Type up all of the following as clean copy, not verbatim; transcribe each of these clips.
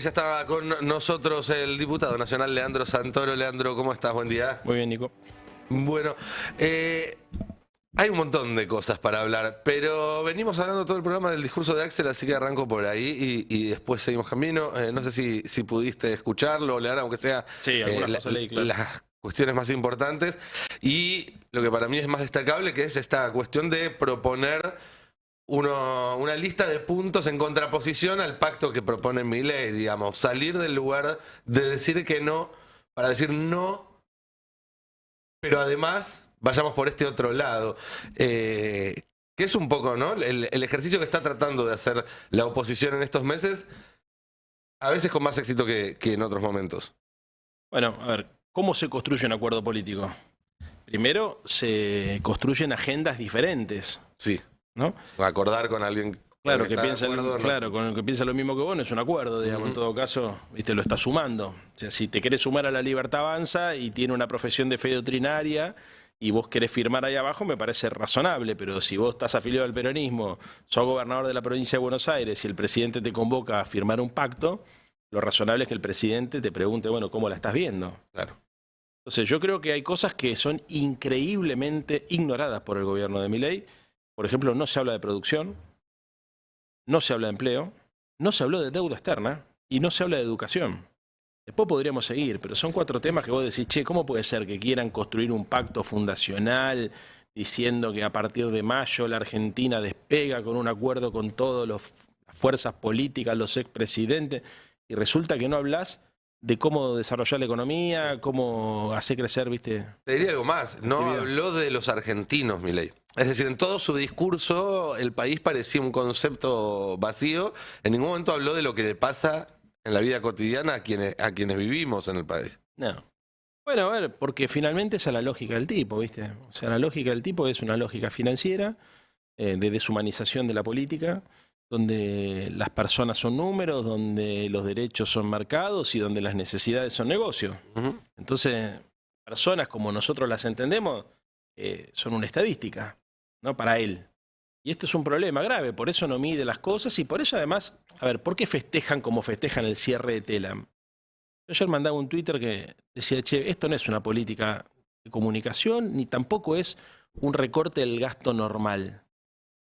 Ya estaba con nosotros el diputado nacional Leandro Santoro. Leandro, ¿cómo estás? Buen día. Muy bien, Nico. Bueno, hay un montón de cosas para hablar, pero venimos hablando todo el programa del discurso de Axel, así que arranco por ahí y después seguimos camino. No sé si pudiste escucharlo, leer, aunque sea Sí, algunas cosas leí, claro. las cuestiones más importantes. Y lo que para mí es más destacable, que es esta cuestión de proponer una lista de puntos en contraposición al pacto que propone Milei, digamos, salir del lugar de decir que no, para decir no, pero además vayamos por este otro lado. Que es un poco, ¿no? El ejercicio que está tratando de hacer la oposición en estos meses, a veces con más éxito que en otros momentos. Bueno, a ver, ¿cómo se construye un acuerdo político? Primero, se construyen agendas diferentes, Sí, ¿no? acordar con alguien Claro, con el que está de piensa, acuerdo, ¿no? claro, con el que piensa lo mismo que vos no es un acuerdo, digamos. En todo caso, viste, lo está sumando. O sea, si te querés sumar a La Libertad Avanza y tiene una profesión de fe doctrinaria y vos querés firmar ahí abajo, me parece razonable, pero si vos estás afiliado al peronismo, sos gobernador de la provincia de Buenos Aires y el presidente te convoca a firmar un pacto, lo razonable es que el presidente te pregunte, bueno, ¿cómo la estás viendo? Claro. Entonces, yo creo que hay cosas que son increíblemente ignoradas por el gobierno de Milei. Por ejemplo, no se habla de producción, no se habla de empleo, no se habló de deuda externa y no se habla de educación. Después podríamos seguir, pero son 4 temas que vos decís, che, ¿cómo puede ser que quieran construir un pacto fundacional diciendo que a partir de mayo la Argentina despega con un acuerdo con todas las fuerzas políticas, los expresidentes, y resulta que no hablas de cómo desarrollar la economía, cómo hacer crecer, viste? Te diría algo más, no actividad. habló de los argentinos, Milei. Es decir, en todo su discurso el país parecía un concepto vacío, en ningún momento habló de lo que le pasa en la vida cotidiana a quienes vivimos en el país. No. Bueno, a ver, porque finalmente esa es la lógica del tipo, ¿viste? O sea, la lógica del tipo es una lógica financiera, de deshumanización de la política, donde las personas son números, donde los derechos son marcados y donde las necesidades son negocios. Ujú. Entonces, personas como nosotros las entendemos son una estadística, ¿no? Para él. Y esto es un problema grave, por eso no mide las cosas y por eso además, a ver, ¿por qué festejan como festejan el cierre de Telam? Yo ayer mandaba un Twitter que decía, che, esto no es una política de comunicación, ni tampoco es un recorte del gasto normal.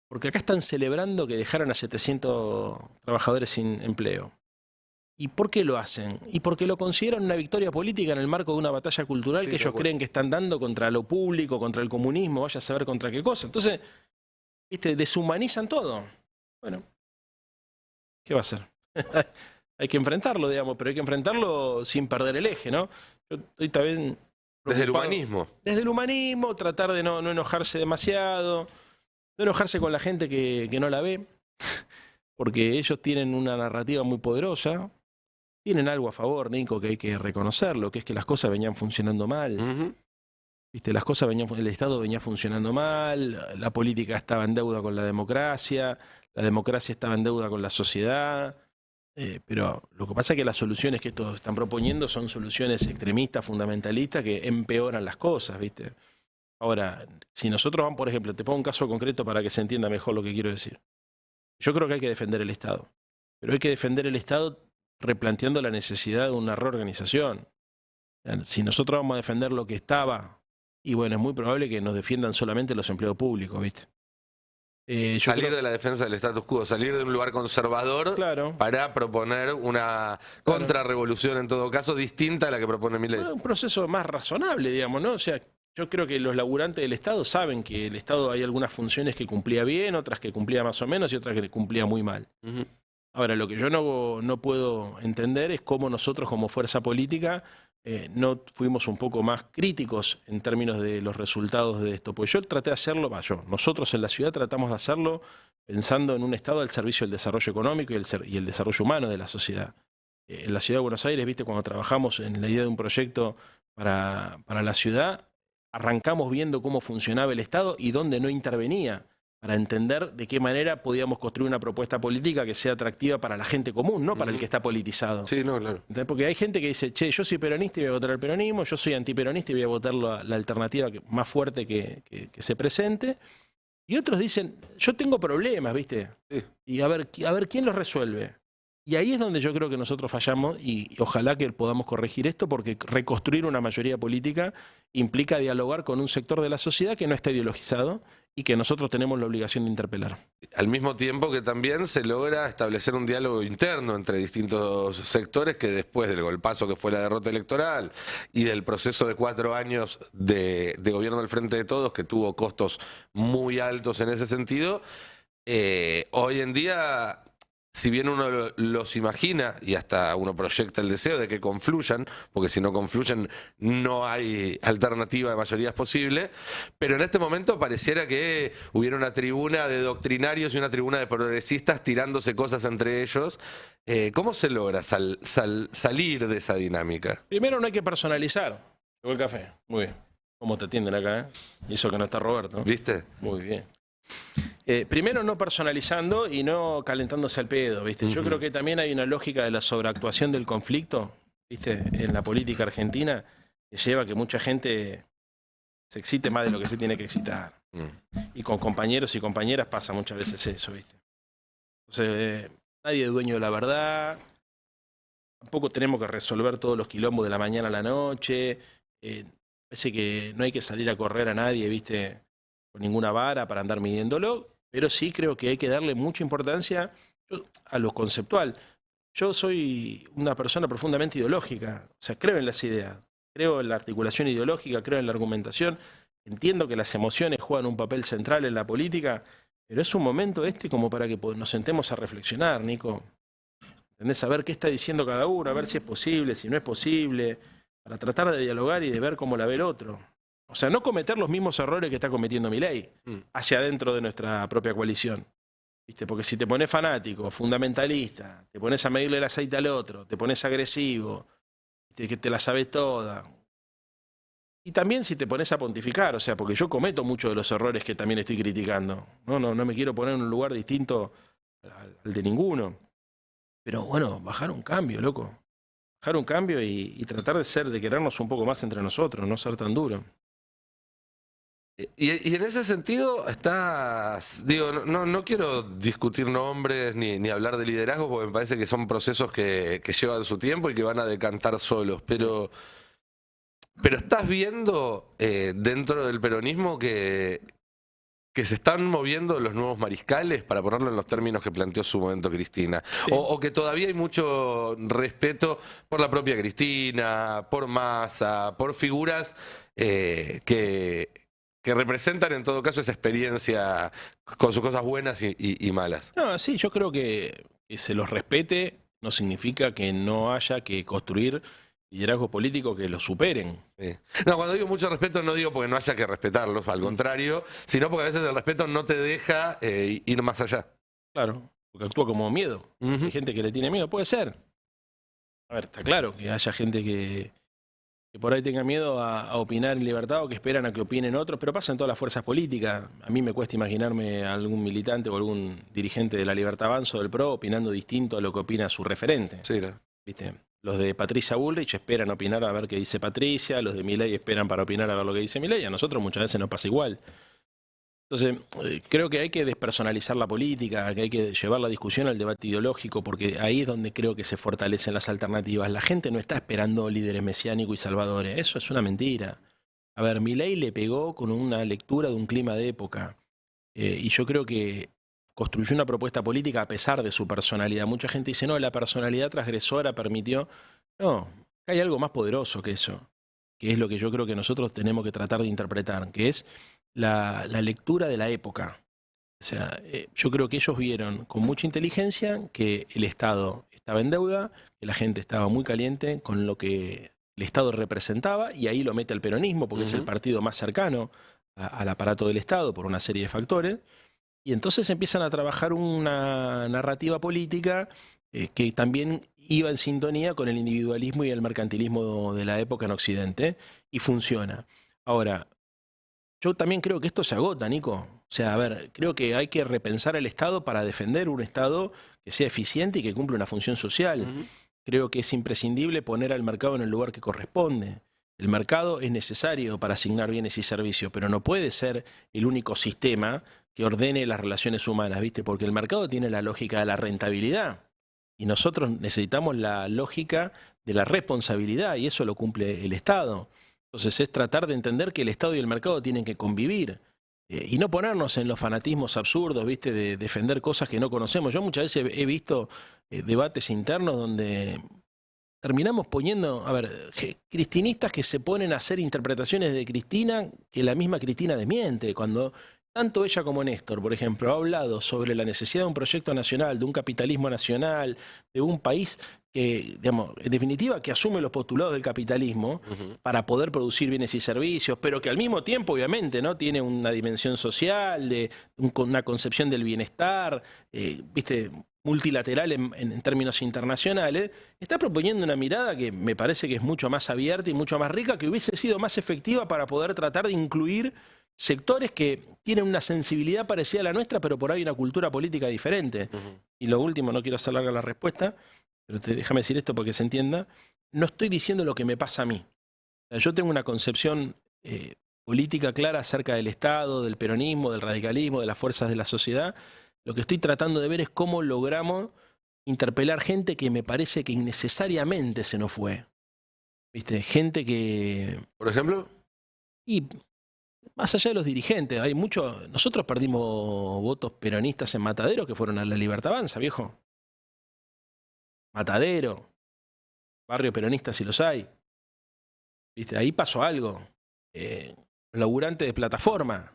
Porque acá están celebrando que dejaron a 700 trabajadores sin empleo. ¿Y por qué lo hacen? Y porque lo consideran una victoria política en el marco de una batalla cultural Sí, que de ellos acuerdo. creen que están dando contra lo público, contra el comunismo, vaya a saber contra qué cosa. Entonces, viste, deshumanizan todo. Bueno, ¿qué va a hacer? Hay que enfrentarlo, digamos, pero hay que enfrentarlo sin perder el eje, ¿no? Yo estoy también Desde el preocupado. humanismo. Desde el humanismo, tratar de no enojarse demasiado, no enojarse con la gente que no la ve, porque ellos tienen una narrativa muy poderosa, tienen algo a favor, Nico, que hay que reconocerlo, que es que las cosas venían funcionando mal. Ujú. ¿Viste? Las cosas venían, el Estado venía funcionando mal, la política estaba en deuda con la democracia estaba en deuda con la sociedad. Pero lo que pasa es que las soluciones que estos están proponiendo son soluciones extremistas, fundamentalistas, que empeoran las cosas, ¿viste? Ahora, si nosotros vamos, por ejemplo, te pongo un caso concreto para que se entienda mejor lo que quiero decir. Yo creo que hay que defender el Estado, pero hay que defender el Estado replanteando la necesidad de una reorganización. Si nosotros vamos a defender lo que estaba, y bueno, es muy probable que nos defiendan solamente los empleos públicos, ¿viste? Yo Salir creo, de la defensa del status quo, salir de un lugar conservador claro, para proponer una claro. contrarrevolución, en todo caso, distinta a la que propone Milei. Bueno, un proceso más razonable, digamos, ¿no? O sea, yo creo que los laburantes del Estado saben que el Estado hay algunas funciones que cumplía bien, otras que cumplía más o menos y otras que cumplía muy mal. Ujú. Ahora, lo que yo no puedo entender es cómo nosotros como fuerza política no fuimos un poco más críticos en términos de los resultados de esto. Pues yo traté de hacerlo, nosotros en la ciudad tratamos de hacerlo pensando en un Estado al servicio del desarrollo económico y el desarrollo humano de la sociedad. En la ciudad de Buenos Aires, viste, cuando trabajamos en la idea de un proyecto para la ciudad, arrancamos viendo cómo funcionaba el Estado y dónde no intervenía, para entender de qué manera podíamos construir una propuesta política que sea atractiva para la gente común, no para el que está politizado. Sí, no, claro. Entonces, porque hay gente que dice, che, yo soy peronista y voy a votar al peronismo, yo soy antiperonista y voy a votar la alternativa más fuerte que se presente. Y otros dicen, yo tengo problemas, ¿viste? Sí. Y a ver quién los resuelve. Y ahí es donde yo creo que nosotros fallamos y ojalá que podamos corregir esto, porque reconstruir una mayoría política implica dialogar con un sector de la sociedad que no está ideologizado y que nosotros tenemos la obligación de interpelar. Al mismo tiempo que también se logra establecer un diálogo interno entre distintos sectores que después del golpazo que fue la derrota electoral y del proceso de 4 años de gobierno del Frente de Todos, que tuvo costos muy altos en ese sentido, hoy en día, si bien uno los imagina y hasta uno proyecta el deseo de que confluyan, porque si no confluyen no hay alternativa de mayorías posible, pero en este momento pareciera que hubiera una tribuna de doctrinarios y una tribuna de progresistas tirándose cosas entre ellos. ¿Cómo se logra salir de esa dinámica? Primero no hay que personalizar. Llegó el café. Muy bien. ¿Cómo te atienden acá? Y eso que no está Roberto. ¿Viste? Muy bien. Primero no personalizando y no calentándose al pedo, ¿viste? Yo creo que también hay una lógica de la sobreactuación del conflicto, ¿viste? En la política argentina, que lleva a que mucha gente se excite más de lo que se tiene que excitar. Y con compañeros y compañeras pasa muchas veces eso, ¿viste? Entonces, nadie es dueño de la verdad, tampoco tenemos que resolver todos los quilombos de la mañana a la noche, parece que no hay que salir a correr a nadie, ¿viste? Con ninguna vara para andar midiéndolo, pero sí creo que hay que darle mucha importancia a lo conceptual. Yo soy una persona profundamente ideológica, o sea, creo en las ideas, creo en la articulación ideológica, creo en la argumentación, entiendo que las emociones juegan un papel central en la política, pero es un momento como para que nos sentemos a reflexionar, Nico. ¿Entendés? A ver qué está diciendo cada uno, a ver si es posible, si no es posible, para tratar de dialogar y de ver cómo la ve el otro. O sea, no cometer los mismos errores que está cometiendo Milei hacia adentro de nuestra propia coalición. ¿Viste? Porque si te pones fanático, fundamentalista, te pones a medirle el aceite al otro, te pones agresivo, que te la sabes toda. Y también si te pones a pontificar, o sea, porque yo cometo muchos de los errores que también estoy criticando. No me quiero poner en un lugar distinto al de ninguno. Pero bueno, bajar un cambio, loco. Bajar un cambio y tratar de querernos un poco más entre nosotros, no ser tan duro. Y en ese sentido digo, no quiero discutir nombres ni hablar de liderazgo, porque me parece que son procesos que llevan su tiempo y que van a decantar solos, pero estás viendo dentro del peronismo que se están moviendo los nuevos mariscales, para ponerlo en los términos que planteó su momento Cristina, sí. o que todavía hay mucho respeto por la propia Cristina, por Massa, por figuras que representan en todo caso esa experiencia con sus cosas buenas y malas. No, sí, yo creo que se los respete no significa que no haya que construir liderazgos políticos que los superen. Sí. No, cuando digo mucho respeto no digo porque no haya que respetarlos, al contrario, sino porque a veces el respeto no te deja ir más allá. Claro, porque actúa como miedo. Hay gente que le tiene miedo, puede ser. A ver, está claro que haya gente que por ahí tenga miedo a opinar en libertad o que esperan a que opinen otros, pero pasa en todas las fuerzas políticas. A mí me cuesta imaginarme a algún militante o algún dirigente de la Libertad Avanza o del PRO opinando distinto a lo que opina su referente. Sí, ¿no? ¿Viste? Los de Patricia Bullrich esperan opinar a ver qué dice Patricia, los de Milei esperan para opinar a ver lo que dice Milei, a nosotros muchas veces nos pasa igual. Entonces, creo que hay que despersonalizar la política, que hay que llevar la discusión al debate ideológico, porque ahí es donde creo que se fortalecen las alternativas. La gente no está esperando líderes mesiánicos y salvadores, eso es una mentira. A ver, Milei le pegó con una lectura de un clima de época, y yo creo que construyó una propuesta política a pesar de su personalidad. Mucha gente dice, no, la personalidad transgresora permitió. No, hay algo más poderoso que eso, que es lo que yo creo que nosotros tenemos que tratar de interpretar, que es la lectura de la época. O sea, yo creo que ellos vieron con mucha inteligencia que el Estado estaba en deuda, que la gente estaba muy caliente con lo que el Estado representaba, y ahí lo mete el peronismo, porque es el partido más cercano al aparato del Estado por una serie de factores. Y entonces empiezan a trabajar una narrativa política que también iba en sintonía con el individualismo y el mercantilismo de la época en Occidente, y funciona. Ahora, yo también creo que esto se agota, Nico. O sea, a ver, creo que hay que repensar el Estado para defender un Estado que sea eficiente y que cumpla una función social. Creo que es imprescindible poner al mercado en el lugar que corresponde. El mercado es necesario para asignar bienes y servicios, pero no puede ser el único sistema que ordene las relaciones humanas, ¿viste? Porque el mercado tiene la lógica de la rentabilidad. Y nosotros necesitamos la lógica de la responsabilidad y eso lo cumple el Estado. Entonces es tratar de entender que el Estado y el mercado tienen que convivir y no ponernos en los fanatismos absurdos, ¿viste? De defender cosas que no conocemos. Yo muchas veces he visto debates internos donde terminamos poniendo, a ver, cristinistas que se ponen a hacer interpretaciones de Cristina que la misma Cristina desmiente, cuando tanto ella como Néstor, por ejemplo, ha hablado sobre la necesidad de un proyecto nacional, de un capitalismo nacional, de un país que, digamos, en definitiva, que asume los postulados del capitalismo para poder producir bienes y servicios, pero que al mismo tiempo, obviamente, ¿no? Tiene una dimensión social, una concepción del bienestar, ¿viste? Multilateral en términos internacionales, está proponiendo una mirada que me parece que es mucho más abierta y mucho más rica, que hubiese sido más efectiva para poder tratar de incluir sectores que tienen una sensibilidad parecida a la nuestra, pero por ahí una cultura política diferente. Y lo último, no quiero hacer larga la respuesta, pero déjame decir esto porque se entienda, no estoy diciendo lo que me pasa a mí. O sea, yo tengo una concepción política clara acerca del Estado, del peronismo, del radicalismo, de las fuerzas de la sociedad. Lo que estoy tratando de ver es cómo logramos interpelar gente que me parece que innecesariamente se nos fue. ¿Viste? Gente que... ¿Por ejemplo? Y más allá de los dirigentes, hay mucho... Nosotros perdimos votos peronistas en Matadero que fueron a la Libertad Avanza, viejo. Matadero. Barrio peronista si los hay. ¿Viste? Ahí pasó algo. Los laburantes de plataforma.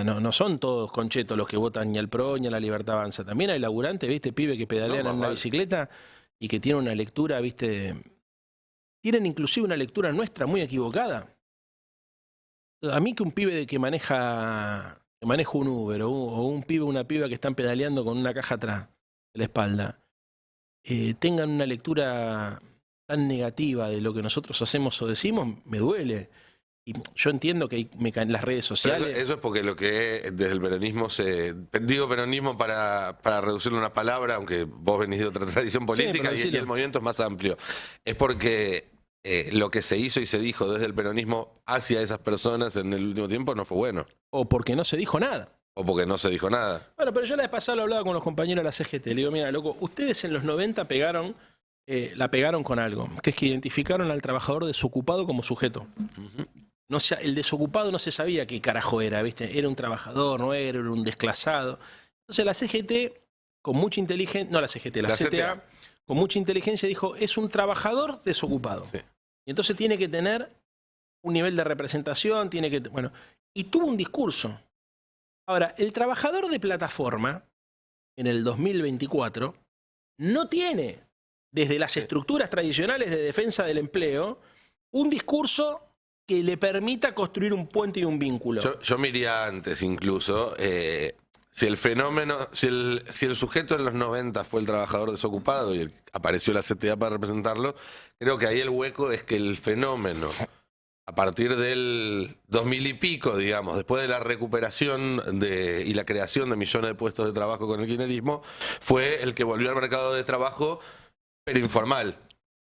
No son todos conchetos los que votan ni al PRO ni a la Libertad Avanza. También hay laburantes, ¿viste? Pibe que pedalean en una bicicleta y que tienen una lectura, ¿viste? Tienen inclusive una lectura nuestra muy equivocada. A mí que un pibe que maneja un Uber o un pibe o una piba que están pedaleando con una caja atrás de la espalda, tengan una lectura tan negativa de lo que nosotros hacemos o decimos, me duele. Y yo entiendo que me caen las redes sociales. Pero eso es porque lo que desde el peronismo digo peronismo para reducirlo a una palabra, aunque vos venís de otra tradición política y el movimiento es más amplio. Es porque lo que se hizo y se dijo desde el peronismo hacia esas personas en el último tiempo no fue bueno. O porque no se dijo nada. O porque no se dijo nada. Bueno, pero yo la vez pasada lo hablaba con los compañeros de la CGT. Le digo, mira, loco, ustedes en los 90 la pegaron con algo, que es que identificaron al trabajador desocupado como sujeto. No, el desocupado no se sabía qué carajo era, ¿viste? Era un trabajador, no era un desclasado. Entonces la CGT, con mucha inteligencia, no la CGT, la CTA, con mucha inteligencia dijo, es un trabajador desocupado. Sí. Y entonces tiene que tener un nivel de representación, tiene que... Bueno, y tuvo un discurso. Ahora, el trabajador de plataforma, en el 2024, no tiene, desde las estructuras tradicionales de defensa del empleo, un discurso que le permita construir un puente y un vínculo. Yo me iría antes incluso. Si el fenómeno, si el sujeto en los 90 fue el trabajador desocupado y apareció la CTA para representarlo, creo que ahí el hueco es que el fenómeno, a partir del 2000 y pico, digamos, después de la recuperación y la creación de millones de puestos de trabajo con el kirchnerismo, fue el que volvió al mercado de trabajo, pero informal.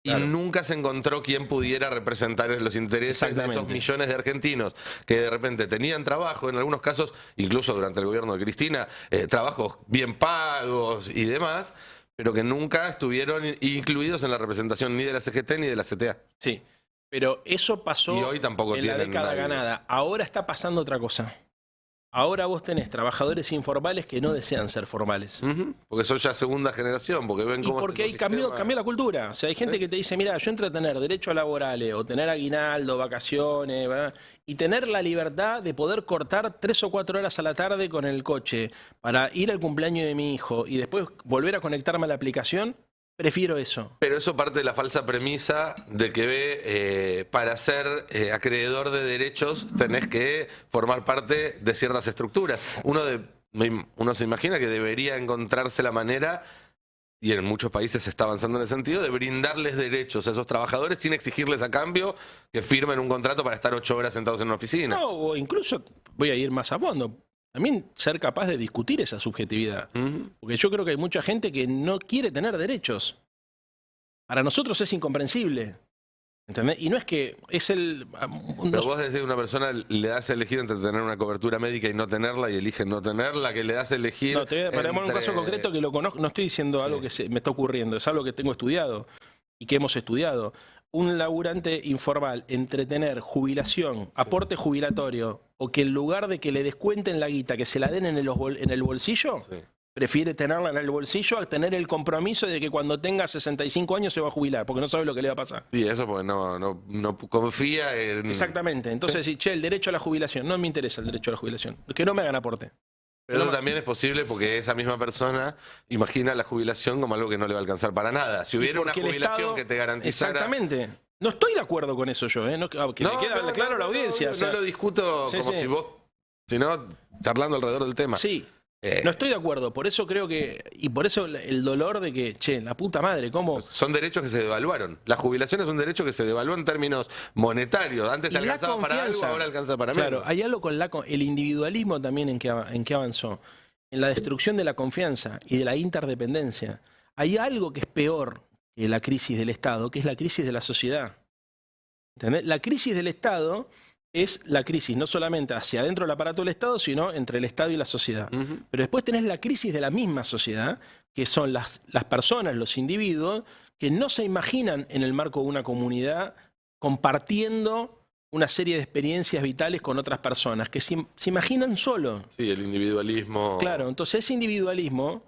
Claro. Y nunca se encontró quien pudiera representar los intereses de esos millones de argentinos que de repente tenían trabajo, en algunos casos, incluso durante el gobierno de Cristina, trabajos bien pagos y demás, pero que nunca estuvieron incluidos en la representación ni de la CGT ni de la CTA. Sí, pero eso pasó y hoy tampoco en la década ganada. Ahora está pasando otra cosa. Ahora vos tenés trabajadores informales que no desean ser formales. Porque son ya segunda generación, porque ven cómo... Y porque ahí cambió la cultura. O sea, hay gente que te dice, mira, yo entre tener derechos laborales o tener aguinaldo, vacaciones, ¿verdad? Y tener la libertad de poder cortar 3 o 4 horas a la tarde con el coche para ir al cumpleaños de mi hijo y después volver a conectarme a la aplicación, prefiero eso. Pero eso parte de la falsa premisa de que para ser acreedor de derechos tenés que formar parte de ciertas estructuras. Uno se imagina que debería encontrarse la manera, y en muchos países se está avanzando en el sentido, de brindarles derechos a esos trabajadores sin exigirles a cambio que firmen un contrato para estar 8 horas sentados en una oficina. No, o incluso, voy a ir más a fondo, también ser capaz de discutir esa subjetividad. Porque yo creo que hay mucha gente que no quiere tener derechos. Para nosotros es incomprensible. ¿Entendés? Y no es que es el... Pero vos decís que a una persona le das a elegir entre tener una cobertura médica y no tenerla y elige no tenerla, que le das a elegir... No, te voy a poner un caso concreto que lo conozco, no estoy diciendo algo que me está ocurriendo, es algo que tengo estudiado y que hemos estudiado. Un laburante informal entre tener jubilación, aporte jubilatorio, o que en lugar de que le descuenten la guita, que se la den en el bolsillo... Sí. Prefiere tenerla en el bolsillo a tener el compromiso de que cuando tenga 65 años se va a jubilar, porque no sabe lo que le va a pasar. Y eso porque no confía en... Exactamente. Entonces, che, el derecho a la jubilación. No me interesa el derecho a la jubilación. Que no me hagan aporte. Pero también es posible porque esa misma persona imagina la jubilación como algo que no le va a alcanzar para nada. Si hubiera una jubilación Estado, que te garantizara... Exactamente. No estoy de acuerdo con eso yo, ¿eh? Que le quede claro a la audiencia. No lo discuto como si vos... Sino charlando alrededor del tema. Sí. No estoy de acuerdo, por eso creo que, y por eso el dolor de que, che, la puta madre, ¿cómo? Son derechos que se devaluaron. La jubilación es un derecho que se devaluó en términos monetarios. Antes te alcanzaba para algo, ahora alcanza para menos. Claro, hay algo con el individualismo también en que avanzó. En la destrucción de la confianza y de la interdependencia. Hay algo que es peor que la crisis del Estado, que es la crisis de la sociedad. ¿Entendés? La crisis del Estado... es la crisis no solamente hacia adentro del aparato del Estado, sino entre el Estado y la sociedad. Pero después tenés la crisis de la misma sociedad, que son las personas, los individuos, que no se imaginan en el marco de una comunidad compartiendo una serie de experiencias vitales con otras personas, que se imaginan solos. Sí, el individualismo... Claro, entonces ese individualismo,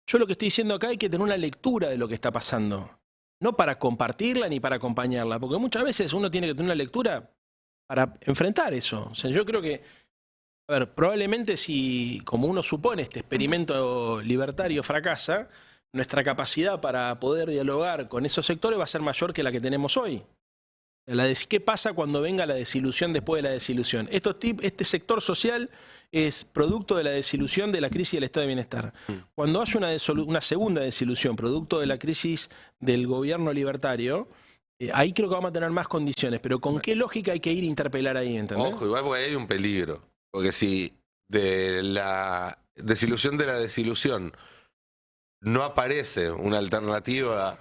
yo lo que estoy diciendo acá hay que tener una lectura de lo que está pasando. No para compartirla ni para acompañarla, porque muchas veces uno tiene que tener una lectura... para enfrentar eso. O sea, yo creo que, a ver, probablemente si, como uno supone, este experimento libertario fracasa, nuestra capacidad para poder dialogar con esos sectores va a ser mayor que la que tenemos hoy. ¿Qué pasa cuando venga la desilusión después de la desilusión? Este sector social es producto de la desilusión de la crisis del estado de bienestar. Cuando haya una segunda desilusión, producto de la crisis del gobierno libertario, ahí creo que vamos a tener más condiciones, pero ¿con qué lógica hay que ir a interpelar ahí? ¿Entendés? Ojo, igual porque hay un peligro. Porque si de la desilusión de la desilusión no aparece una alternativa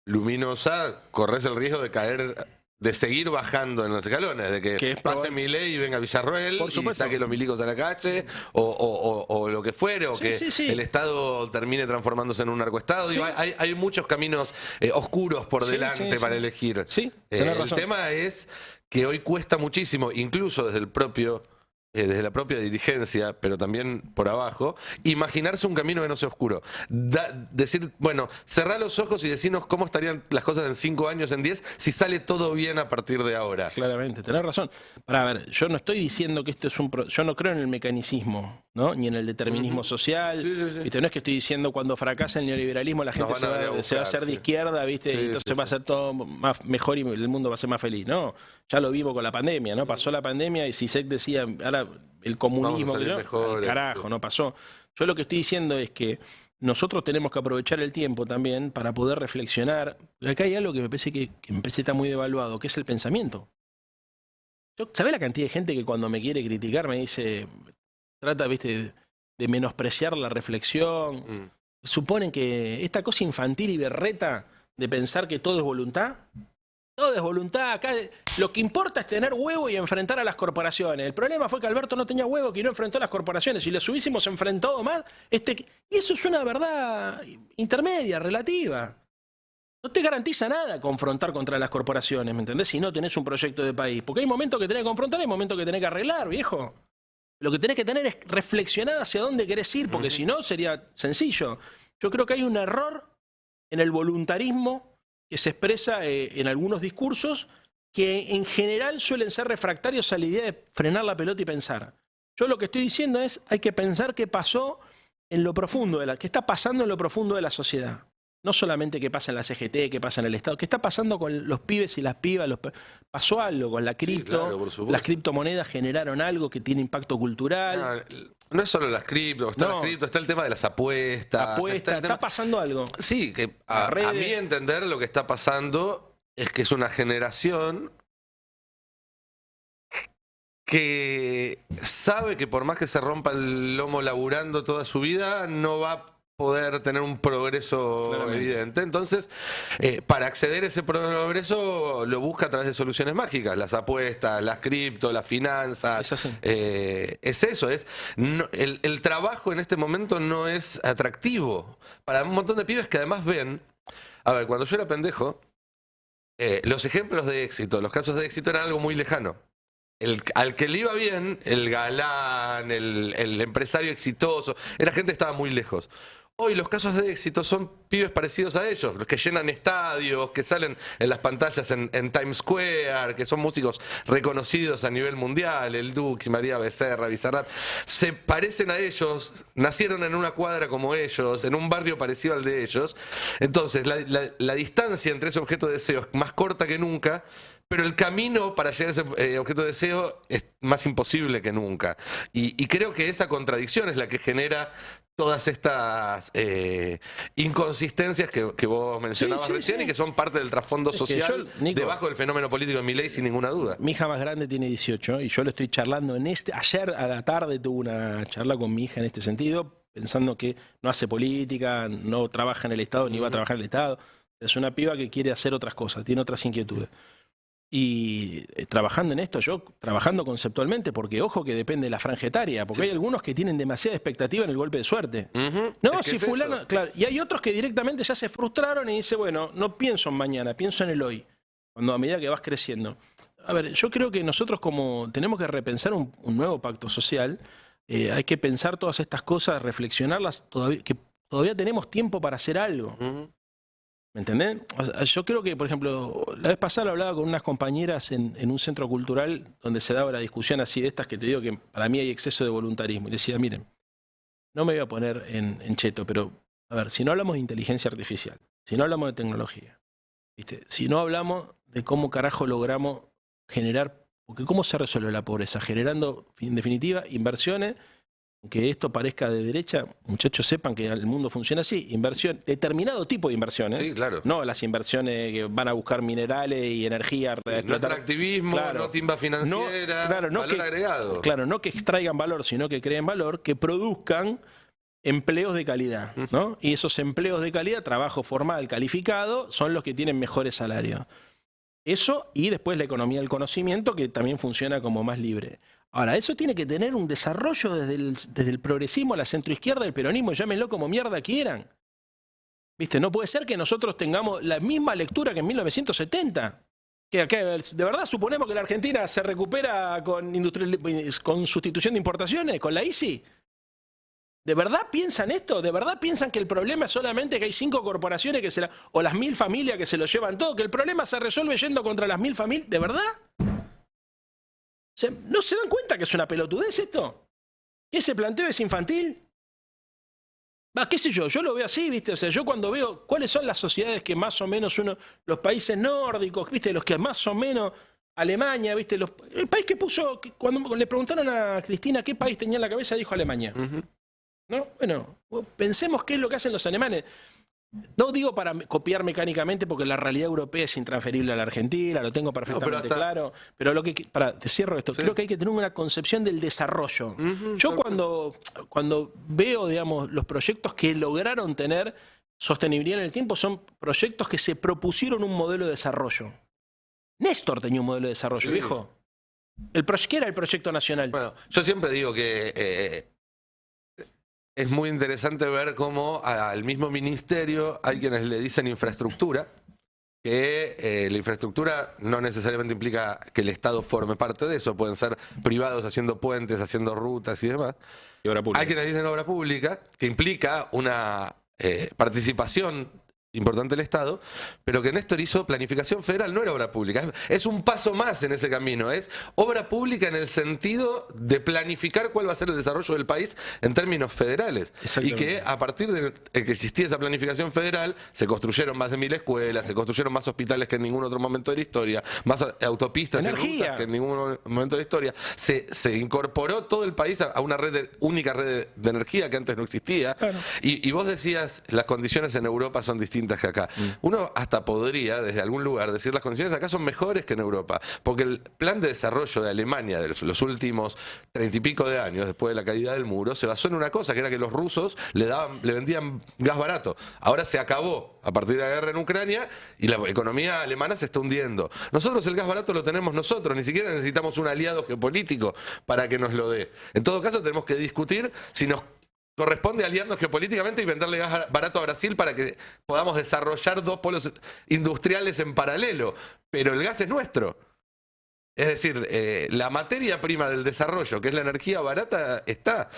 luminosa, corres el riesgo de caer, de seguir bajando en los escalones, de que pase Milei y venga Villarroel y saque los milicos a la calle, o lo que fuere, o que el Estado termine transformándose en un narcoestado. Sí. Hay muchos caminos oscuros por delante para elegir. Sí, el tema es que hoy cuesta muchísimo, incluso desde la propia dirigencia, pero también por abajo, imaginarse un camino que no sea oscuro. Decir, bueno, cerrá los ojos y decirnos cómo estarían las cosas en 5 años, en 10, si sale todo bien a partir de ahora. Claramente, tenés razón. Para ver, yo no estoy diciendo que esto es yo no creo en el mecanicismo, ¿no? Ni en el determinismo social. ¿Viste? No es que estoy diciendo cuando fracasa el neoliberalismo la gente se va a hacer de izquierda, ¿viste? Y entonces va a ser todo mejor y el mundo va a ser más feliz. No, ya lo vimos con la pandemia, ¿no? Pasó la pandemia y Zizek decía, ahora el comunismo, mejor, carajo, no pasó. Yo lo que estoy diciendo es que nosotros tenemos que aprovechar el tiempo también para poder reflexionar. Acá hay algo que me parece que está muy devaluado, que es el pensamiento. ¿Sabés la cantidad de gente que cuando me quiere criticar me dice, trata, viste, de menospreciar la reflexión? Suponen que esta cosa infantil y berreta de pensar que todo es voluntad. Todo es voluntad. Acá lo que importa es tener huevo y enfrentar a las corporaciones. El problema fue que Alberto no tenía huevo, que no enfrentó a las corporaciones. Si les hubiésemos enfrentado más, y eso es una verdad intermedia, relativa. No te garantiza nada confrontar contra las corporaciones, ¿me entendés? Si no tenés un proyecto de país. Porque hay momentos que tenés que confrontar y hay momentos que tenés que arreglar, viejo. Lo que tenés que tener es reflexionar hacia dónde querés ir, porque si no sería sencillo. Yo creo que hay un error en el voluntarismo que se expresa en algunos discursos que en general suelen ser refractarios a la idea de frenar la pelota y pensar. Yo lo que estoy diciendo es hay que pensar qué pasó en lo profundo, qué está pasando en lo profundo de la sociedad. No solamente qué pasa en la CGT, qué pasa en el Estado, qué está pasando con los pibes y las pibas. Pasó algo con la cripto, las criptomonedas generaron algo que tiene impacto cultural. No es solo las cripto, está el tema de las apuestas. Está pasando algo. Sí, que a mi entender lo que está pasando es que es una generación que sabe que por más que se rompa el lomo laburando toda su vida, no va poder tener un progreso Claramente. evidente. Entonces, para acceder a ese progreso lo busca a través de soluciones mágicas, las apuestas, las cripto, las finanzas. Es así. Es eso, el trabajo en este momento no es atractivo para un montón de pibes que además ven, a ver, cuando yo era pendejo, los ejemplos de éxito, los casos de éxito eran algo muy lejano. Al que le iba bien, el galán, el empresario exitoso, era gente que estaba muy lejos. Hoy los casos de éxito son pibes parecidos a ellos, los que llenan estadios, que salen en las pantallas en Times Square, que son músicos reconocidos a nivel mundial, el Duki, María Becerra, Bizarrap, se parecen a ellos, nacieron en una cuadra como ellos, en un barrio parecido al de ellos. Entonces, la distancia entre ese objeto de deseo es más corta que nunca, pero el camino para llegar a ese objeto de deseo es más imposible que nunca. Y creo que esa contradicción es la que genera todas estas inconsistencias que vos mencionabas recién y que son parte del trasfondo social Nico, debajo del fenómeno político de Milei, sin ninguna duda. Mi hija más grande tiene 18 y yo lo estoy charlando ayer a la tarde tuve una charla con mi hija en este sentido, pensando que no hace política, no trabaja en el Estado, ni va a trabajar en el Estado. Es una piba que quiere hacer otras cosas, tiene otras inquietudes. Y trabajando en esto, yo trabajando conceptualmente, porque ojo que depende de la franja etaria, porque hay algunos que tienen demasiada expectativa en el golpe de suerte. No, si fulano, claro, y hay otros que directamente ya se frustraron y dicen, bueno, no pienso en mañana, pienso en el hoy, cuando a medida que vas creciendo. A ver, yo creo que nosotros como tenemos que repensar un nuevo pacto social, hay que pensar todas estas cosas, reflexionarlas, que todavía tenemos tiempo para hacer algo. ¿Me entendés? O sea, yo creo que, por ejemplo, la vez pasada hablaba con unas compañeras en un centro cultural donde se daba la discusión así de estas que te digo que para mí hay exceso de voluntarismo. Y decía, miren, no me voy a poner en cheto, pero a ver, si no hablamos de inteligencia artificial, si no hablamos de tecnología, ¿viste? Si no hablamos de cómo carajo logramos generar, porque cómo se resuelve la pobreza, generando, en definitiva, inversiones. Que esto parezca de derecha, muchachos sepan que el mundo funciona así, inversión, determinado tipo de inversiones, sí, claro. No las inversiones que van a buscar minerales y energía, no extractivismo, claro, no timba financiera, no, claro, no valor que, agregado. Claro, no que extraigan valor, sino que creen valor, que produzcan empleos de calidad, ¿no? Y esos empleos de calidad, trabajo formal, calificado, son los que tienen mejores salarios. Eso y después la economía del conocimiento, que también funciona como más libre. Ahora, eso tiene que tener un desarrollo desde el progresismo, la centroizquierda, el peronismo, llámenlo como mierda quieran. ¿Viste? No puede ser que nosotros tengamos la misma lectura que en 1970. Que de verdad suponemos que la Argentina se recupera con sustitución de importaciones, con la ICI. ¿De verdad piensan esto? ¿De verdad piensan que el problema es solamente que hay 5 corporaciones que o las 1000 familias que se lo llevan todo? ¿Que el problema se resuelve yendo contra las 1000 familias? ¿De verdad? O sea, ¿no se dan cuenta que es una pelotudez esto? ¿Que ese planteo es infantil? Va, qué sé yo lo veo así, ¿viste? O sea, yo cuando veo cuáles son las sociedades que más o menos los países nórdicos, ¿viste? Los que más o menos, Alemania, ¿viste? El país que puso, cuando le preguntaron a Cristina qué país tenía en la cabeza, dijo Alemania. ¿No? Bueno, pensemos qué es lo que hacen los alemanes. No digo para copiar mecánicamente porque la realidad europea es intransferible a la Argentina, lo tengo perfectamente claro, pero te cierro esto, creo que hay que tener una concepción del desarrollo. Yo cuando veo, digamos, los proyectos que lograron tener sostenibilidad en el tiempo son proyectos que se propusieron un modelo de desarrollo. Néstor tenía un modelo de desarrollo, viejo. ¿Qué era el proyecto nacional? Bueno, yo siempre digo que es muy interesante ver cómo al mismo ministerio hay quienes le dicen infraestructura, que la infraestructura no necesariamente implica que el Estado forme parte de eso, pueden ser privados haciendo puentes, haciendo rutas y demás. Y obra pública. Hay quienes dicen obra pública, que implica una participación importante del Estado, pero que Néstor hizo planificación federal, no era obra pública. Es un paso más en ese camino, es obra pública en el sentido de planificar cuál va a ser el desarrollo del país en términos federales. Y que a partir de que existía esa planificación federal, se construyeron más de 1000 escuelas, se construyeron más hospitales que en ningún otro momento de la historia, más autopistas y rutas que en ningún momento de la historia. Se incorporó todo el país a una única red de energía que antes no existía. Claro. Y vos decías, las condiciones en Europa son distintas distintas que acá. Uno hasta podría, desde algún lugar, decir las condiciones acá son mejores que en Europa, porque el plan de desarrollo de Alemania de los últimos 30 y pico de años, después de la caída del muro, se basó en una cosa, que era que los rusos le vendían gas barato. Ahora se acabó a partir de la guerra en Ucrania y la economía alemana se está hundiendo. Nosotros el gas barato lo tenemos nosotros, ni siquiera necesitamos un aliado geopolítico para que nos lo dé. En todo caso, tenemos que discutir si nos corresponde aliarnos geopolíticamente y venderle gas barato a Brasil para que podamos desarrollar dos polos industriales en paralelo. Pero el gas es nuestro. Es decir, la materia prima del desarrollo, que es la energía barata, está.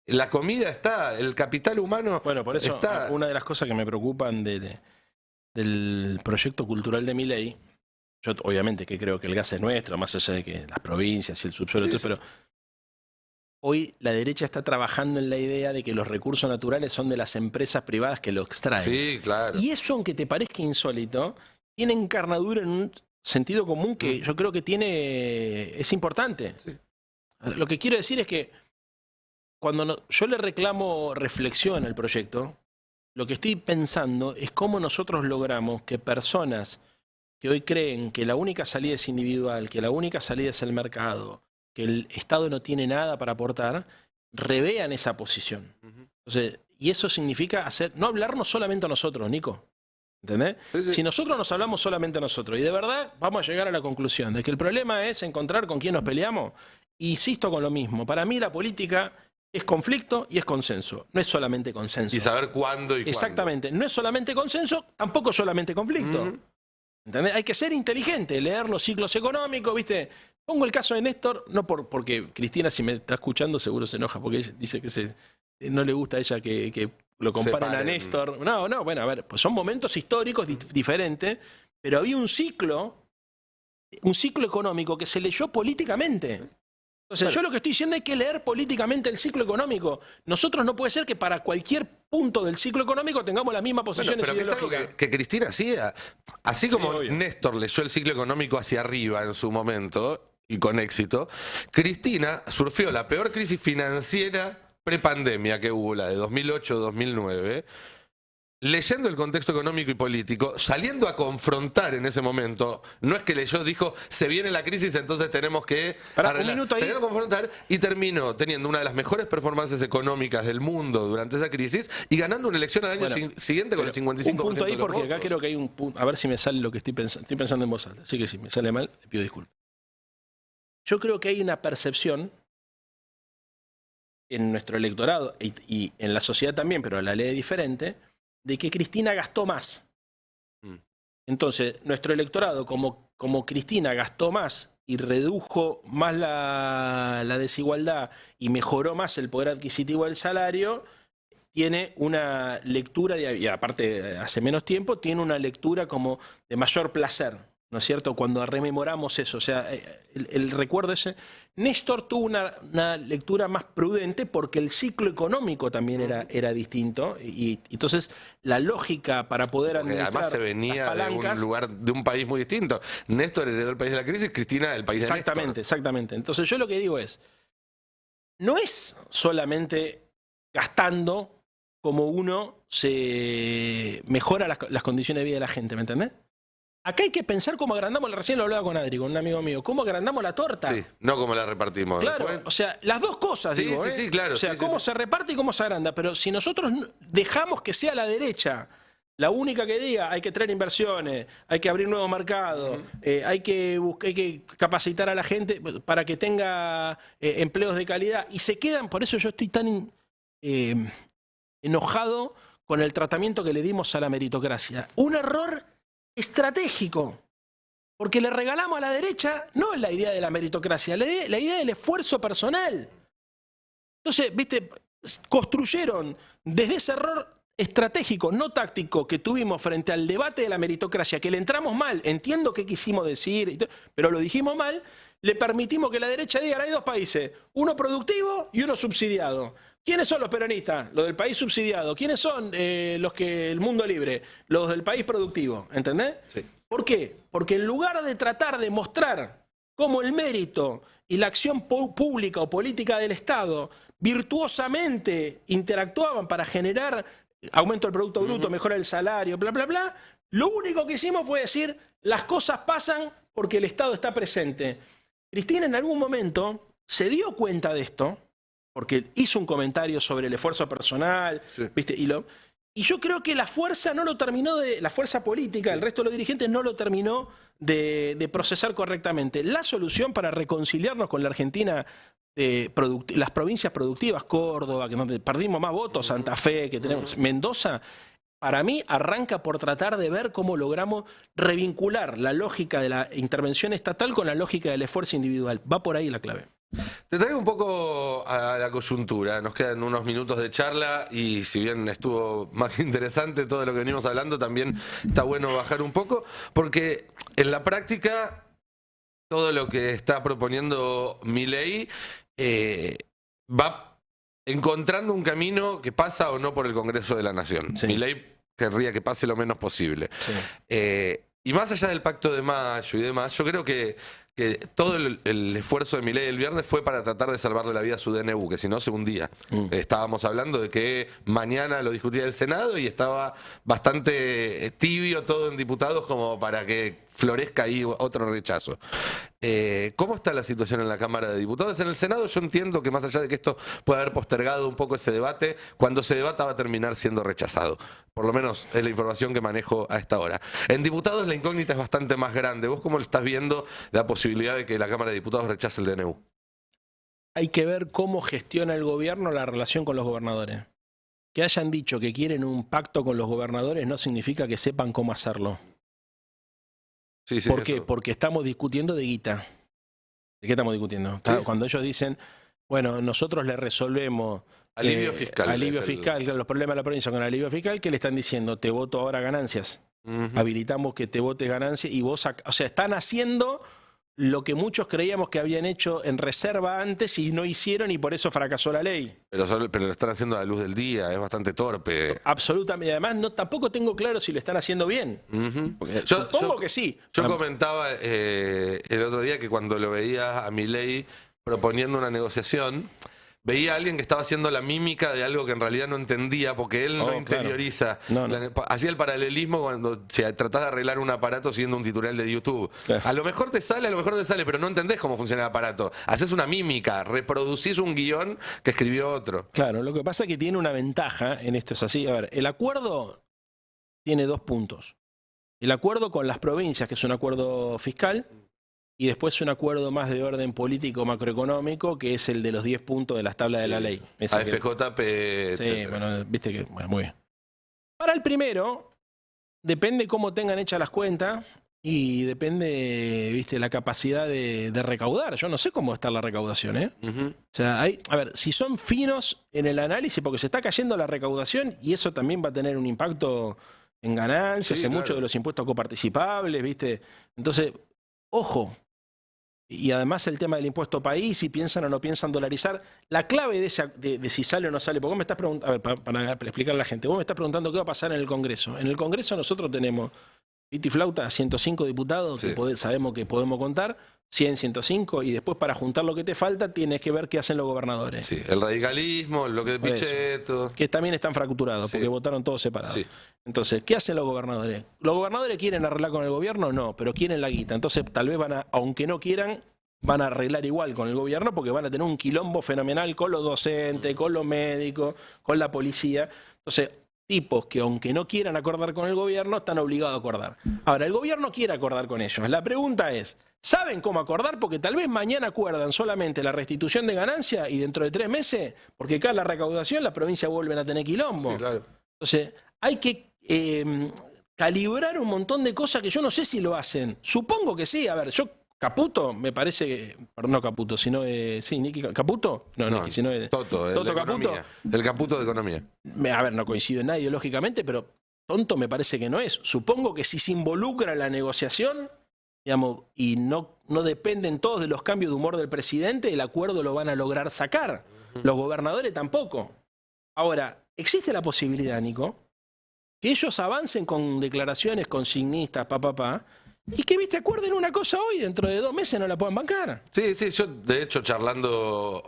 La comida está, el capital humano Bueno, por eso está. una de las cosas que me preocupan del proyecto cultural de Milei, yo obviamente que creo que el gas es nuestro, más allá de que las provincias y el subsuelo, Sí, pero hoy la derecha está trabajando en la idea de que los recursos naturales son de las empresas privadas que lo extraen. Sí, claro. Y eso, aunque te parezca insólito, tiene encarnadura en un sentido común que yo creo que es importante. Sí. Lo que quiero decir es que cuando yo le reclamo reflexión al proyecto, lo que estoy pensando es cómo nosotros logramos que personas que hoy creen que la única salida es individual, que la única salida es el mercado, que el Estado no tiene nada para aportar, revean esa posición. Entonces, y eso significa no hablarnos solamente a nosotros, Nico. ¿Entendés? Sí. Si nosotros nos hablamos solamente a nosotros y de verdad vamos a llegar a la conclusión de que el problema es encontrar con quién nos peleamos, insisto con lo mismo, para mí la política es conflicto y es consenso, no es solamente consenso. Y saber cuándo y cuándo. Exactamente, no es solamente consenso, tampoco solamente conflicto. ¿Entendés? Hay que ser inteligente, leer los ciclos económicos, ¿viste? Pongo el caso de Néstor, no porque Cristina, si me está escuchando, seguro se enoja, porque ella dice que no le gusta a ella que lo comparen a Néstor. No, bueno, a ver, pues son momentos históricos diferentes, pero había un ciclo económico que se leyó políticamente. Entonces, yo lo que estoy diciendo es que leer políticamente el ciclo económico. Nosotros no puede ser que para cualquier punto del ciclo económico tengamos las mismas posiciones pero ideológicas. que es algo que Cristina hacía. Así como obvio. Néstor leyó el ciclo económico hacia arriba en su momento, y con éxito, Cristina surfeó la peor crisis financiera prepandemia que hubo, la de 2008-2009, leyendo el contexto económico y político, saliendo a confrontar en ese momento. No es que leyó, dijo, se viene la crisis, entonces tenemos que arreglar. Salió a confrontar y terminó teniendo una de las mejores performances económicas del mundo durante esa crisis y ganando una elección al año siguiente con el 55% un punto ahí, de los porque votos. acá creo que hay un punto. A ver si me sale lo que estoy pensando. Estoy pensando en voz alta. Así que si me sale mal, le pido disculpas. Yo creo que hay una percepción en nuestro electorado y en la sociedad también, pero la ley es diferente, de que Cristina gastó más. Entonces, nuestro electorado, como Cristina gastó más y redujo más la desigualdad y mejoró más el poder adquisitivo del salario, tiene una lectura, y aparte hace menos tiempo, tiene una lectura como de mayor placer, ¿no es cierto? Cuando rememoramos eso, o sea, el recuerdo ese. Néstor tuvo una lectura más prudente porque el ciclo económico también era distinto y entonces la lógica para poder administrar además se venía de un lugar, de un país muy distinto. Néstor heredó el país de la crisis, Cristina el país de Néstor. Exactamente. Entonces yo lo que digo es, no es solamente gastando como uno se mejora las condiciones de vida de la gente, ¿me entendés? Acá hay que pensar cómo agrandamos, recién lo hablaba con Adri, con un amigo mío, cómo agrandamos la torta. Sí, no cómo la repartimos. Claro, o sea, las dos cosas, sí, digo. Sí, claro. O sea, cómo se reparte y cómo se agranda. Pero si nosotros dejamos que sea la derecha la única que diga hay que traer inversiones, hay que abrir nuevos mercados, hay que capacitar a la gente para que tenga empleos de calidad, y se quedan, por eso yo estoy tan enojado con el tratamiento que le dimos a la meritocracia. Un error estratégico, porque le regalamos a la derecha no la idea de la meritocracia, la idea del esfuerzo personal. Entonces, viste, construyeron desde ese error estratégico, no táctico, que tuvimos frente al debate de la meritocracia, que le entramos mal, entiendo qué quisimos decir, pero lo dijimos mal, le permitimos que la derecha diga, hay dos países, uno productivo y uno subsidiado. ¿Quiénes son los peronistas? Los del país subsidiado. ¿Quiénes son el mundo libre? Los del país productivo. ¿Entendés? Sí. ¿Por qué? Porque en lugar de tratar de mostrar cómo el mérito y la acción pública o política del Estado virtuosamente interactuaban para generar aumento del Producto Bruto, mejora el salario, bla, bla, bla. Lo único que hicimos fue decir, las cosas pasan porque el Estado está presente. Cristina en algún momento se dio cuenta de esto, porque hizo un comentario sobre el esfuerzo personal, Sí. ¿viste? Y yo creo que la fuerza no lo terminó la fuerza política, el resto de los dirigentes no lo terminó de procesar correctamente. La solución para reconciliarnos con la Argentina, las provincias productivas, Córdoba, que donde perdimos más votos, Santa Fe, que tenemos, Mendoza, para mí arranca por tratar de ver cómo logramos revincular la lógica de la intervención estatal con la lógica del esfuerzo individual. Va por ahí la clave. Te traigo un poco a la coyuntura. Nos quedan unos minutos de charla y si bien estuvo más interesante todo lo que venimos hablando, también está bueno bajar un poco, porque en la práctica todo lo que está proponiendo Milei va encontrando un camino que pasa o no por el Congreso de la Nación. Sí. Milei querría que pase lo menos posible. Sí. Y más allá del pacto de mayo y demás, yo creo que todo el esfuerzo de Milei el viernes fue para tratar de salvarle la vida a su DNU, que si no se hundía. Estábamos hablando de que mañana lo discutía el Senado y estaba bastante tibio todo en diputados como para que florezca ahí otro rechazo. ¿Cómo está la situación en la Cámara de Diputados? En el Senado yo entiendo que más allá de que esto pueda haber postergado un poco ese debate, cuando se debata va a terminar siendo rechazado. Por lo menos es la información que manejo a esta hora. En diputados la incógnita es bastante más grande. ¿Vos cómo lo estás viendo la posibilidad de que la Cámara de Diputados rechace el DNU? Hay que ver cómo gestiona el gobierno la relación con los gobernadores. Que hayan dicho que quieren un pacto con los gobernadores no significa que sepan cómo hacerlo. Sí, sí, ¿Por qué? eso. Porque estamos discutiendo de guita. ¿De qué estamos discutiendo? Sí. Cuando ellos dicen, bueno, nosotros le resolvemos Alivio fiscal. alivio es el- fiscal, claro, los problemas de la provincia con alivio fiscal, ¿qué le están diciendo? Te voto ahora ganancias. Ujú. Habilitamos que te votes ganancias y vos... O sea, están haciendo lo que muchos creíamos que habían hecho en reserva antes y no hicieron y por eso fracasó la ley. Pero lo están haciendo a la luz del día, es bastante torpe. Absolutamente. Además, tampoco tengo claro si lo están haciendo bien. Ujú. Supongo que sí. Yo comentaba el otro día que cuando lo veía a Milei proponiendo una negociación, veía a alguien que estaba haciendo la mímica de algo que en realidad no entendía, porque él no claro. interioriza. No, no. Hacía el paralelismo cuando se tratás de arreglar un aparato siguiendo un tutorial de YouTube. Claro. A lo mejor te sale, a lo mejor no te sale, pero no entendés cómo funciona el aparato. Haces una mímica, reproducís un guión que escribió otro. Claro, lo que pasa es que tiene una ventaja en esto, es así. A ver, el acuerdo tiene 2 puntos. El acuerdo con las provincias, que es un acuerdo fiscal, y después un acuerdo más de orden político macroeconómico, que es el de los 10 puntos de las tablas de la ley. Ese que- AFJP, Sí, etcétera. bueno, viste que... Bueno, muy bien. Para el primero, depende cómo tengan hechas las cuentas y depende, viste, la capacidad de recaudar. Yo no sé cómo está la recaudación, ¿eh? Ujú. O sea, a ver, si son finos en el análisis, porque se está cayendo la recaudación y eso también va a tener un impacto en ganancias, Sí, en claro. muchos de los impuestos coparticipables, ¿viste? Entonces, ojo. Y además el tema del impuesto país, si piensan o no piensan dolarizar, la clave de si sale o no sale, porque vos me estás preguntando, a ver, para explicarle a la gente, vos me estás preguntando qué va a pasar en el Congreso. En el Congreso nosotros tenemos piti flauta, 105 diputados, Sí. que sabemos que podemos contar, 100, 105, y después para juntar lo que te falta tienes que ver qué hacen los gobernadores. Sí, el radicalismo, lo que de Por eso. Pichetto. Que también están fracturados, Sí. porque votaron todos separados. Sí. Entonces, ¿qué hacen los gobernadores? ¿Los gobernadores quieren arreglar con el gobierno? No, pero quieren la guita. Entonces, tal vez aunque no quieran, van a arreglar igual con el gobierno porque van a tener un quilombo fenomenal con los docentes, con los médicos, con la policía. Entonces, tipos que aunque no quieran acordar con el gobierno, están obligados a acordar. Ahora, el gobierno quiere acordar con ellos. La pregunta es, ¿saben cómo acordar? Porque tal vez mañana acuerdan solamente la restitución de ganancia y dentro de 3 meses, porque acá la recaudación, la provincia vuelven a tener quilombo. Sí, claro. Entonces, hay que calibrar un montón de cosas que yo no sé si lo hacen. Supongo que sí. A ver, yo, Caputo, me parece que... Perdón, no Caputo, sino... sí, Nicky ¿Caputo? No, No, Nicky, sino... Toto, el Toto de Caputo. economía. El Caputo de economía. A ver, no coincido en nada ideológicamente, pero tonto me parece que no es. Supongo que si se involucra en la negociación, digamos, y no dependen todos de los cambios de humor del presidente, el acuerdo lo van a lograr sacar. Los gobernadores tampoco. Ahora, existe la posibilidad, Nico, que ellos avancen con declaraciones consignistas, Y que, viste, acuerden una cosa hoy, dentro de 2 meses no la puedan bancar. Sí, sí, yo de hecho charlando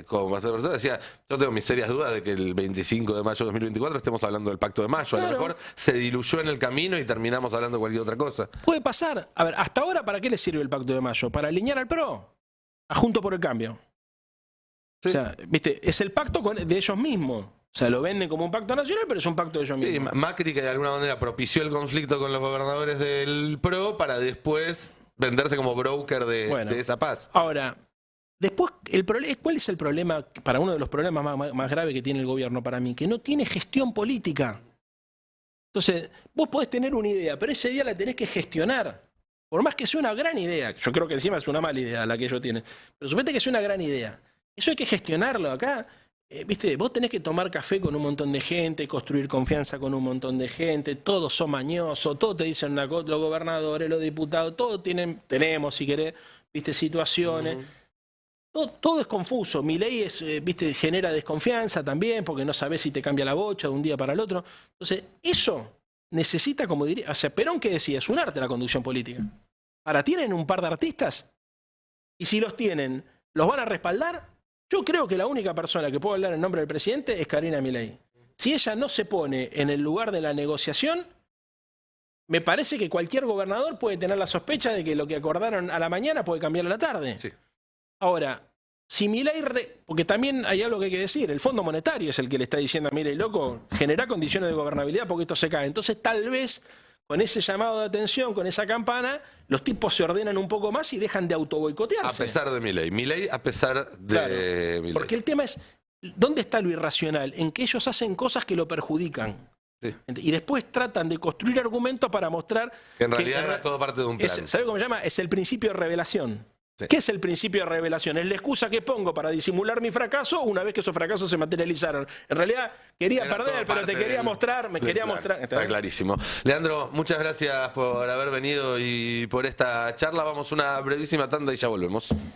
con bastantes personas decía, yo tengo mis serias dudas de que el 25 de mayo de 2024 estemos hablando del Pacto de Mayo. A lo Claro. mejor se diluyó en el camino y terminamos hablando de cualquier otra cosa. Puede pasar. A ver, hasta ahora, ¿para qué le sirve el Pacto de Mayo? Para alinear al PRO. A Juntos por el Cambio. Sí. O sea, viste, es el pacto de ellos mismos. O sea, lo venden como un pacto nacional, pero es un pacto de ellos Sí, mismos. Macri que de alguna manera propició el conflicto con los gobernadores del PRO para después venderse como broker Bueno. de esa paz. Ahora, después, ¿cuál es el problema, para uno de los problemas más graves que tiene el gobierno para mí? Que no tiene gestión política. Entonces, vos podés tener una idea, pero ese día la tenés que gestionar. Por más que sea una gran idea, yo creo que encima es una mala idea la que ellos tienen, pero suponete que es una gran idea. Eso hay que gestionarlo acá. Viste, vos tenés que tomar café con un montón de gente, construir confianza con un montón de gente, todos son mañosos, todos te dicen una cosa, los gobernadores, los diputados, todos tenemos, si querés, viste, situaciones. Todo es confuso. Milei viste, genera desconfianza también, porque no sabés si te cambia la bocha de un día para el otro. Entonces, eso necesita, como diría, o sea, Perón, que decía, es un arte la conducción política. Ahora, ¿tienen un par de artistas? Y si los tienen, ¿los van a respaldar? Yo creo que la única persona que puede hablar en nombre del presidente es Karina Milei. Si ella no se pone en el lugar de la negociación, me parece que cualquier gobernador puede tener la sospecha de que lo que acordaron a la mañana puede cambiar a la tarde. Sí. Ahora, si Milei, porque también hay algo que hay que decir, el Fondo Monetario es el que le está diciendo a Milei, loco, genera condiciones de gobernabilidad porque esto se cae. Entonces, tal vez, con ese llamado de atención, con esa campana, los tipos se ordenan un poco más y dejan de autoboicotearse. A pesar de Milei. Milei a pesar de Claro, Milei. porque el tema es, ¿dónde está lo irracional? En que ellos hacen cosas que lo perjudican. Sí. Y después tratan de construir argumentos para mostrar Que en realidad era todo parte de un plan. ¿Sabe cómo se llama? Es el principio de revelación. Sí. ¿Qué es el principio de revelación? Es la excusa que pongo para disimular mi fracaso una vez que esos fracasos se materializaron. En realidad quería Era todo perder, pero te parte quería del- mostrar, me Sí, quería claro, mostrar. Está clarísimo. Leandro, muchas gracias por haber venido y por esta charla. Vamos a una brevísima tanda y ya volvemos.